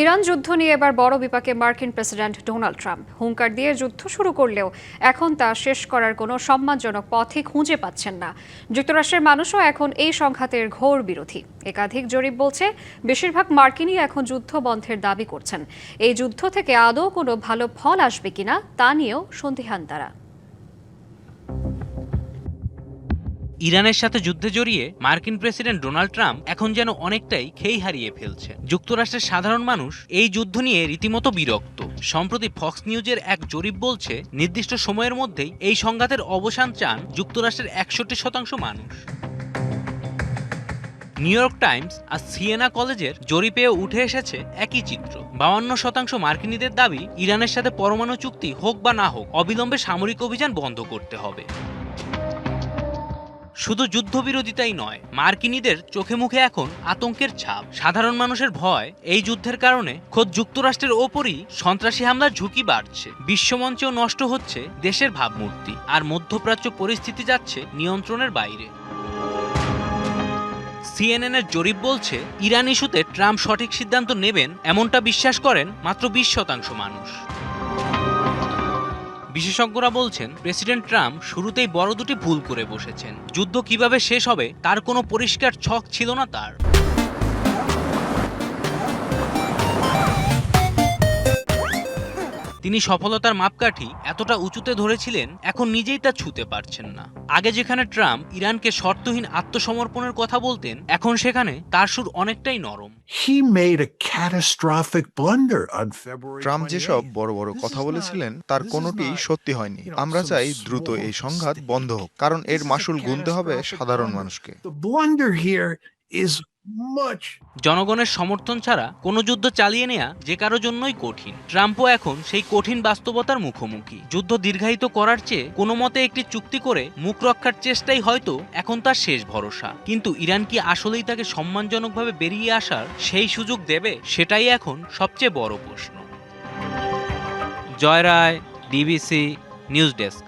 Iran যুদ্ধ নিয়ে এবার বড় বিপাকে মার্কিন প্রেসিডেন্ট ডোনাল্ড ট্রাম্প হুঙ্কার দিয়ে যুদ্ধ শুরু করলেও এখন তা শেষ করার কোনো সম্মানজনক পথই খুঁজে পাচ্ছেন না। যুক্তরাষ্ট্রের মানুষও এখন এই সংঘাতের ঘোর বিরোধী। একাধিক জরিপ বলছে বেশিরভাগ মার্কিনই এখন যুদ্ধ বন্ধের দাবি করছেন। এই যুদ্ধ থেকে আদৌ কোনো ভালো ফল আসবে কিনা তা নিয়েও সন্দিহান তারা। ইরানের সাথে যুদ্ধে জড়িয়ে মার্কিন প্রেসিডেন্ট ডোনাল্ড ট্রাম্প এখন যেন অনেকটাই খেই হারিয়ে ফেলছে। যুক্তরাষ্ট্রের সাধারণ মানুষ এই যুদ্ধ নিয়ে রীতিমতো বিরক্ত। সম্প্রতি ফক্স নিউজের এক জরিপ বলছে নির্দিষ্ট সময়ের মধ্যেই এই সংঘাতের অবসান চান যুক্তরাষ্ট্রের 61% মানুষ। নিউ ইয়র্ক টাইমস আর সিয়েনা কলেজের জরিপেও উঠে এসেছে একই চিত্র। 52% মার্কিনীদের দাবি ইরানের সাথে পরমাণু চুক্তি হোক বা না হোক অবিলম্বে সামরিক অভিযান বন্ধ করতে হবে। শুধু যুদ্ধবিরোধিতাই নয়, মার্কিনীদের চোখে মুখে এখন আতঙ্কের ছাপ। সাধারণ মানুষের ভয় এই যুদ্ধের কারণে খোদ যুক্তরাষ্ট্রের ওপরই সন্ত্রাসী হামলার ঝুঁকি বাড়ছে। বিশ্বমঞ্চেও নষ্ট হচ্ছে দেশের ভাবমূর্তি, আর মধ্যপ্রাচ্য পরিস্থিতি যাচ্ছে নিয়ন্ত্রণের বাইরে। সিএনএনের জরিপ বলছে ইরান ইস্যুতে ট্রাম্প সঠিক সিদ্ধান্ত নেবেন এমনটা বিশ্বাস করেন মাত্র 20% মানুষ। বিশেষজ্ঞরা বলছেন প্রেসিডেন্ট ট্রাম্প শুরুতেই বড় দুটি ভুল করে বসেছেন। যুদ্ধ কিভাবে শেষ হবে তার কোনো পরিষ্কার ছক ছিল না তার। তিনি সফলতার মাপকাঠি এতটা উঁচুতে ধরেছিলেন, এখন নিজেই তা ছুঁতে পারছেন না। আগে যেখানে ট্রাম্প ইরানকে শর্তহীন আত্মসমর্পণের কথা বলতেন, এখন সেখানে তার সুর অনেকটাই নরম। ট্রাম্প যেসব বড় বড় কথা বলেছিলেন তার কোনোটিই সত্যি হয়নি। আমরা চাই দ্রুত এই সংঘাত বন্ধ হোক, কারণ এর মাসুল গুনতে হবে সাধারণ মানুষকে। জনগণের সমর্থন ছাড়া কোনো যুদ্ধ চালিয়ে নেওয়া যে কারো জন্যই কঠিন। ট্রাম্পও এখন সেই কঠিন বাস্তবতার মুখোমুখি। যুদ্ধ দীর্ঘায়িত করার চেয়ে কোনো মতে একটি চুক্তি করে মুখ রক্ষার চেষ্টাই হয়তো এখন তার শেষ ভরসা। কিন্তু ইরান কি আসলেই তাকে সম্মানজনকভাবে বেরিয়ে আসার সেই সুযোগ দেবে? সেটাই এখন সবচেয়ে বড় প্রশ্ন। জয় রায়, ডিবিসি নিউজ ডেস্ক।